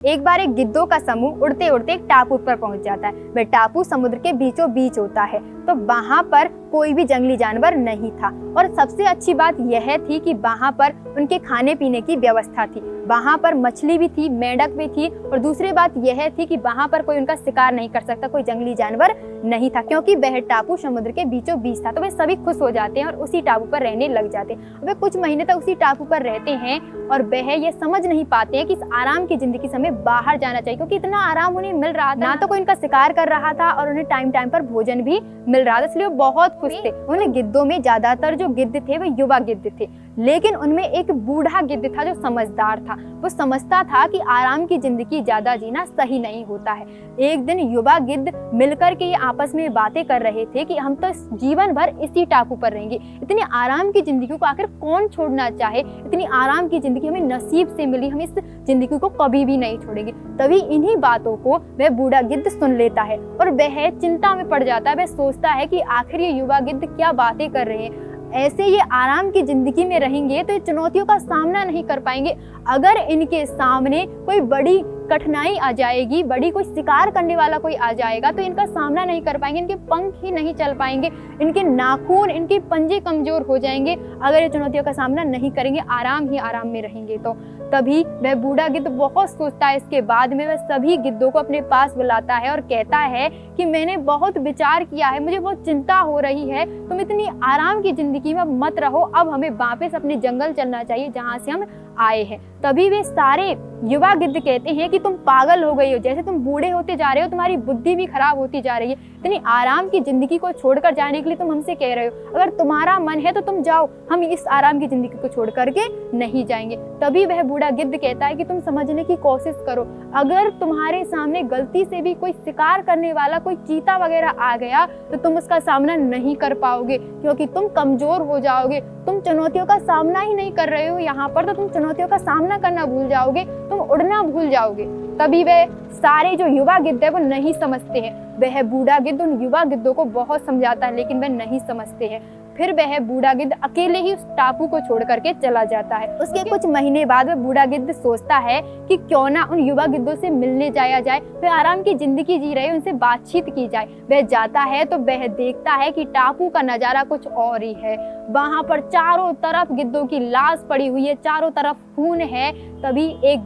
एक बार एक गिद्धों का समूह उड़ते उड़ते एक टापू पर पहुंच जाता है। वह टापू समुद्र के बीचों बीच होता है, तो वहां पर कोई भी जंगली जानवर नहीं था। और सबसे अच्छी बात यह थी कि वहां पर उनके खाने पीने की व्यवस्था थी। वहां पर मछली भी थी, मेंढक भी थी, और दूसरी बात यह थी कि वहां पर कोई उनका शिकार नहीं कर सकता, कोई जंगली जानवर नहीं था, क्योंकि वह टापू समुद्र के बीचों बीच था। तो वे सभी खुश हो जाते हैं और उसी टापू पर रहने लग जाते हैं। वे कुछ महीने तक उसी टापू पर रहते हैं और वह ये समझ नहीं पाते हैं कि इस आराम की जिंदगी से हमें बाहर जाना चाहिए, क्योंकि इतना आराम उन्हें मिल रहा था, ना तो कोई उनका शिकार कर रहा था और उन्हें टाइम टाइम पर भोजन भी मिल रहा था, इसलिए वो बहुत खुश थे। उन्हें गिद्धों में ज्यादातर जो गिद्ध थे वो युवा गिद्ध थे, लेकिन उनमें एक बूढ़ा गिद्ध था जो समझदार था। वो समझता था कि आराम की जिंदगी ज्यादा जीना सही नहीं होता है। एक दिन युवा गिद्ध मिलकर के ये आपस में बातें कर रहे थे कि हम तो जीवन भर इसी टापू पर रहेंगे, इतनी आराम की जिंदगी को आखिर कौन छोड़ना चाहे, इतनी आराम की जिंदगी हमें नसीब से मिली, हम इस जिंदगी को कभी भी नहीं छोड़ेंगे। तभी इन्हीं बातों को वह बूढ़ा गिद्ध सुन लेता है और वह चिंता में पड़ जाता है। वह सोचता है कि आखिर ये युवा गिद्ध क्या बातें कर रहे हैं, ऐसे ये आराम की जिंदगी में रहेंगे तो ये चुनौतियों का सामना नहीं कर पाएंगे। अगर इनके सामने कोई बड़ी कठिनाई आ जाएगी, बड़ी कोई शिकार करने वाला कोई आ जाएगा, तो इनका सामना नहीं कर पाएंगे, इनके पंख ही नहीं चल पाएंगे, इनके नाखून, इनके पंजे कमजोर हो जाएंगे अगर ये चुनौतियों का सामना नहीं करेंगे, आराम ही आराम में रहेंगे। तो तभी वह बूढ़ा गिद्ध बहुत सोचता है। इसके बाद में वह सभी गिद्धों को अपने पास बुलाता है और कहता है कि मैंने बहुत विचार किया है, मुझे बहुत चिंता हो रही है, तुम इतनी आराम की जिंदगी में मत रहो, अब हमें वापस अपने जंगल चलना चाहिए जहाँ से हम आए हैं। तभी वे सारे युवा गिद्ध कहते हैं कि तुम पागल हो गई हो, जैसे तुम बूढ़े होते जा रहे हो, तुम्हारी बुद्धि भी खराब होती जा रही है, इतनी आराम की जिंदगी को छोड़कर जाने के लिए तुम हमसे कह रहे हो, अगर तुम्हारा मन है तो तुम जाओ, हम इस आराम की जिंदगी को छोड़ करके नहीं जाएंगे। तभी वह बूढ़ा गिद्ध कहता है कि तुम समझने की कोशिश करो, अगर तुम्हारे सामने गलती से भी कोई शिकार करने वाला, कोई चीता वगैरह आ गया तो तुम उसका सामना नहीं कर पाओगे, क्योंकि तुम कमजोर हो जाओगे, तुम चुनौतियों का सामना ही नहीं कर रहे हो यहाँ पर, तो तुम चुनौतियों का सामना करना भूल जाओगे, तुम उड़ना भूल जाओगे। तभी वे सारे जो युवा गिद्ध है वो नहीं समझते हैं। वह बूढ़ा गिद्ध उन युवा गिद्धों को बहुत समझाता है, लेकिन वे नहीं समझते हैं। फिर वह बूढ़ा गिद्ध अकेले ही उस टापू को छोड़ करके चला जाता है। उसके कुछ महीने बाद वह बूढ़ा गिद्ध सोचता है कि क्यों ना उन युवा गिद्धों से मिलने जाया जाए, वह आराम की जिंदगी जी रहे, उनसे बातचीत की जाए। वह जाता है तो वह देखता है कि टापू का नजारा कुछ और ही है। वहां पर चारों तरफ गिद्धों की लाश पड़ी हुई है, चारों तरफ खून है। तभी एक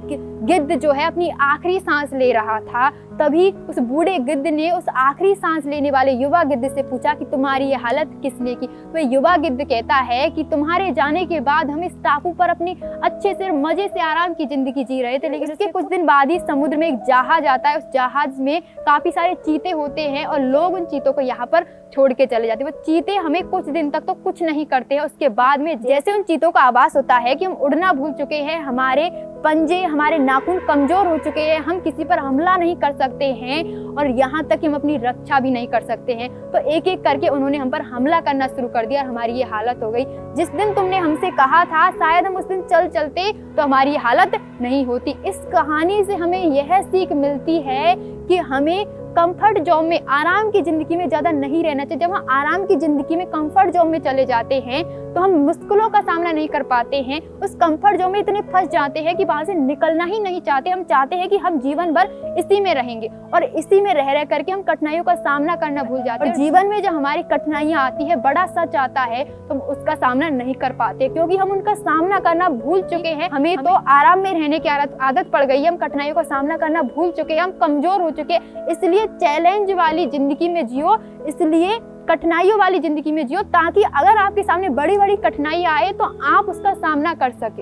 गिद्ध जो है अपनी आखिरी सांस ले रहा था। तभी उस बूढ़े गिद्ध ने उस आखिरी सांस लेने वाले युवा गिद्ध से पूछा कि तुम्हारी ये हालत किसने की। तो युवा गिद्ध कहता है कि तुम्हारे जाने के बाद हम इस टापू पर अपनी अच्छे से मजे से आराम की जिंदगी जी रहे थे, लेकिन उसके कुछ दिन बाद ही समुद्र में एक जहाज आता है। उस जहाज में काफी सारे चीते होते हैं और लोग उन चीतों को यहाँ पर छोड़ के चले जाते हैं। वो चीते हमें कुछ दिन तक तो कुछ नहीं करते हैं, उसके बाद में जैसे उन चीतों का आभास होता है कि हम उड़ना भूल चुके हैं, हमारे पंजे, हमारे नाखून कमजोर हो चुके हैं, हम किसी पर हमला नहीं कर सकते हैं और यहाँ तक कि हम अपनी रक्षा भी नहीं कर सकते हैं, तो एक एक करके उन्होंने हम पर हमला करना शुरू कर दिया और हमारी ये हालत हो गई। जिस दिन तुमने हमसे कहा था शायद हम उस दिन चल चलते तो हमारी ये हालत नहीं होती। इस कहानी से हमें यह सीख मिलती है कि हमें कंफर्ट जोन में, आराम की जिंदगी में ज्यादा नहीं रहना चाहिए। जब हम आराम की जिंदगी में कंफर्ट जोन में चले जाते हैं तो हम मुश्किलों का सामना नहीं कर पाते हैं, उस कंफर्ट जोन में इतने फंस जाते हैं कि वहां से निकलना ही नहीं चाहते। हम चाहते हैं कि हम जीवन भर इसी में रहेंगे और इसी में रह करके हम कठिनाइयों का सामना करना भूल जाते हैं। और जीवन में जब हमारी कठिनाइयां आती है, बड़ा सच आता है, तो हम उसका सामना नहीं कर पाते, क्योंकि हम उनका सामना करना भूल चुके हैं। हमें तो आराम में रहने की आदत पड़ गई है, हम कठिनाइयों का सामना करना भूल चुके हैं, हम कमजोर हो चुके हैं। इसलिए चैलेंज वाली जिंदगी में जियो, इसलिए कठिनाइयों वाली जिंदगी में जियो, ताकि अगर आपके सामने बड़ी बड़ी कठिनाई आए तो आप उसका सामना कर सके।